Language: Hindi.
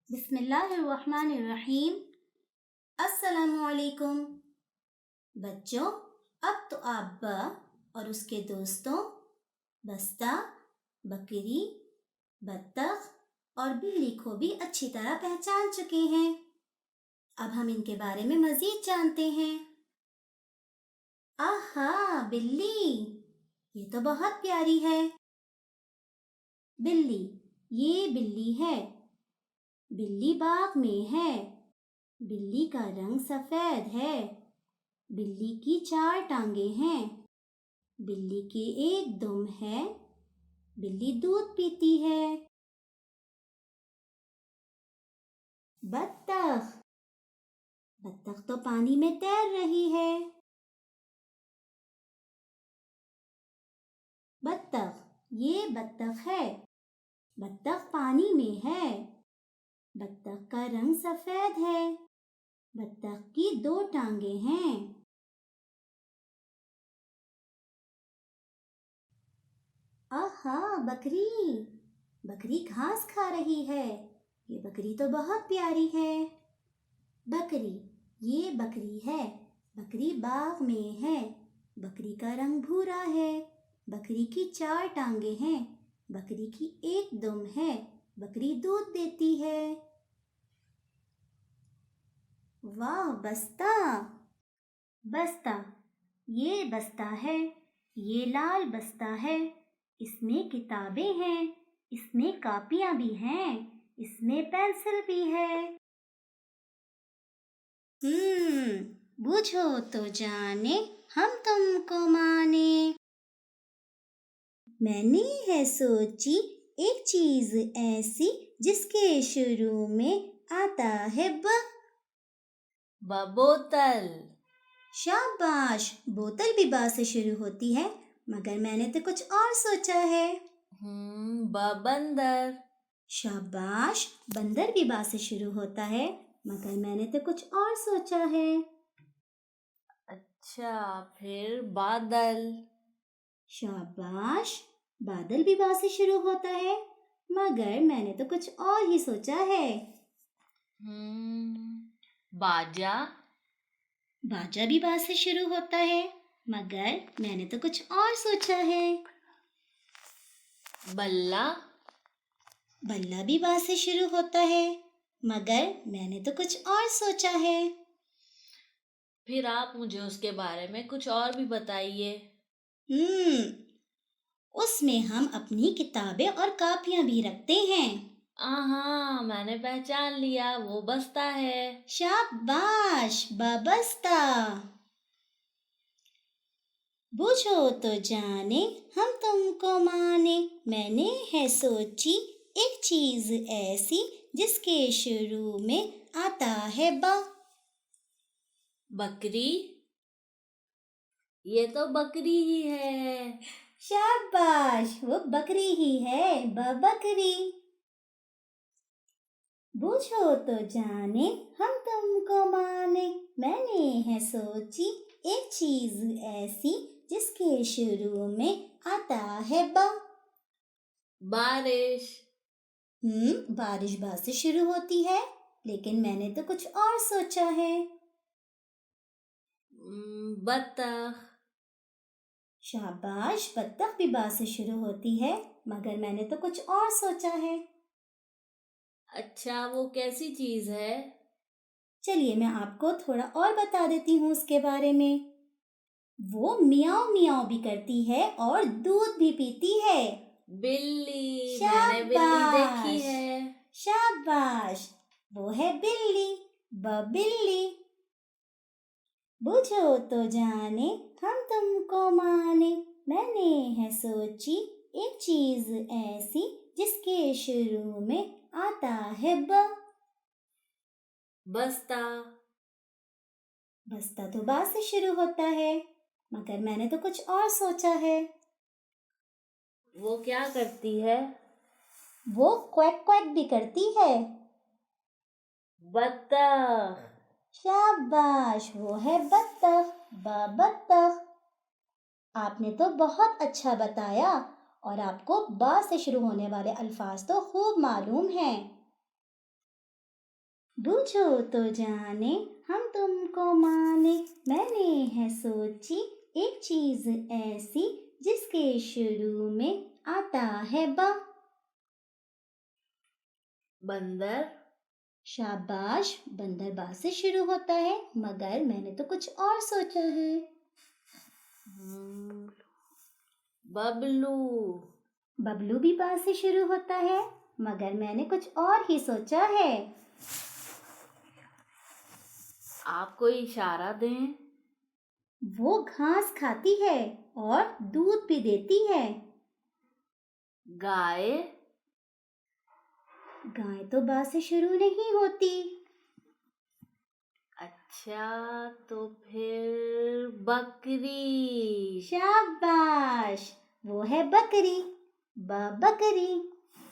बिस्मिल्लाहिर्रहमानिर्रहीम। अस्सलामुअलैकुम बच्चों। अब तो आप ब और उसके दोस्तों बस्ता, बकरी, बत्तख और बिल्ली को भी अच्छी तरह पहचान चुके हैं। अब हम इनके बारे में मज़ीद जानते हैं। आहा, बिल्ली, ये तो बहुत प्यारी है। बिल्ली, ये बिल्ली है। बिल्ली बाग में है। बिल्ली का रंग सफेद है। बिल्ली की 4 टांगें हैं। बिल्ली के एक दुम है। बिल्ली दूध पीती है। बत्तख, बत्तख तो पानी में तैर रही है। बत्तख, ये बत्तख है। बत्तख पानी में है। बत्तख का रंग सफेद है। बत्तख की 2 टांगें हैं। आहा, बकरी, बकरी घास खा रही है। ये बकरी तो बहुत प्यारी है। बकरी, ये बकरी है। बकरी बाग में है। बकरी का रंग भूरा है। बकरी की 4 टांगें हैं। बकरी की एक दुम है। बकरी दूध देती है। वाह, बस्ता, बस्ता, ये बस्ता है। ये लाल बस्ता है। इसमें किताबें हैं। इसमें कापियां भी हैं। इसमें पेंसिल भी है। बूझो तो जाने, हम तुमको माने। मैंने है सोची एक चीज ऐसी, जिसके शुरू में आता है बोतल। शाबाश, बोतल भी बा से शुरू होती है, मगर मैंने तो कुछ और सोचा है। बंदर। शाबाश, बंदर भी बा से शुरू होता है, मगर मैंने तो कुछ और सोचा है। अच्छा, फिर बादल। शाबाश, बादल भी बा से शुरू होता है, मगर मैंने तो कुछ और ही सोचा है। बाजा। बाजा भी बा से शुरू होता है, मगर मैंने तो कुछ और सोचा है। बल्ला। बल्ला भी बा से शुरू होता है, मगर मैंने तो कुछ और सोचा है। फिर आप मुझे उसके बारे में कुछ और भी बताइए। उसमें हम अपनी किताबें और कापियां भी रखते हैं। हाँ, मैंने पहचान लिया, वो बस्ता है। शाबाश, बस्ता। बूझो तो जाने, हम तुमको माने। मैंने है सोची एक चीज ऐसी, जिसके शुरू में आता है बकरी। ये तो बकरी ही है। शाबाश, वो बकरी ही है, बकरी। बूझो तो जाने, हम तुमको माने। मैंने है सोची एक चीज ऐसी, जिसके शुरू में आता है बारिश। बारिश बा से शुरू होती है, लेकिन मैंने तो कुछ और सोचा है। बत्तख। शाबाश, बत्तख भी बा से शुरू होती है, मगर मैंने तो कुछ और सोचा है। अच्छा, वो कैसी चीज है? चलिए मैं आपको थोड़ा और बता देती हूँ उसके बारे में। वो मियाओ मियाओ भी करती है और दूध भी पीती है। बिल्ली। मैंने बिल्ली देखी शाबाश, है। शाबाश, वो है बिल्ली, बिल्ली। बूझो तो जाने, हम तुमको माने। मैंने है सोची एक चीज ऐसी, जिसके शुरू में आता है बस्ता। बस्ता तो बा से शुरू होता है, मगर मैंने तो कुछ और सोचा है। वो क्या करती है? वो क्वैक क्वैक भी करती है। बत्तख। शाबाश, वो है बत्तख, बत्तख। आपने तो बहुत अच्छा बताया, और आपको बा से शुरू होने वाले अल्फाज तो खूब मालूम हैं। बूझो तो जाने हम तुमको माने, मैंने है सोची एक चीज ऐसी जिसके शुरू में आता है बा। बंदर। शाबाश, बंदर बा से शुरू होता है, मगर मैंने तो कुछ और सोचा है। बबलू। बबलू भी बा से शुरू होता है, मगर मैंने कुछ और ही सोचा है। आप कोई इशारा दें। वो घास खाती है और दूध भी देती है। गाय। गाय तो बा से शुरू नहीं होती। अच्छा, तो फिर बकरी। शाबाश, वो है बकरी, बकरी।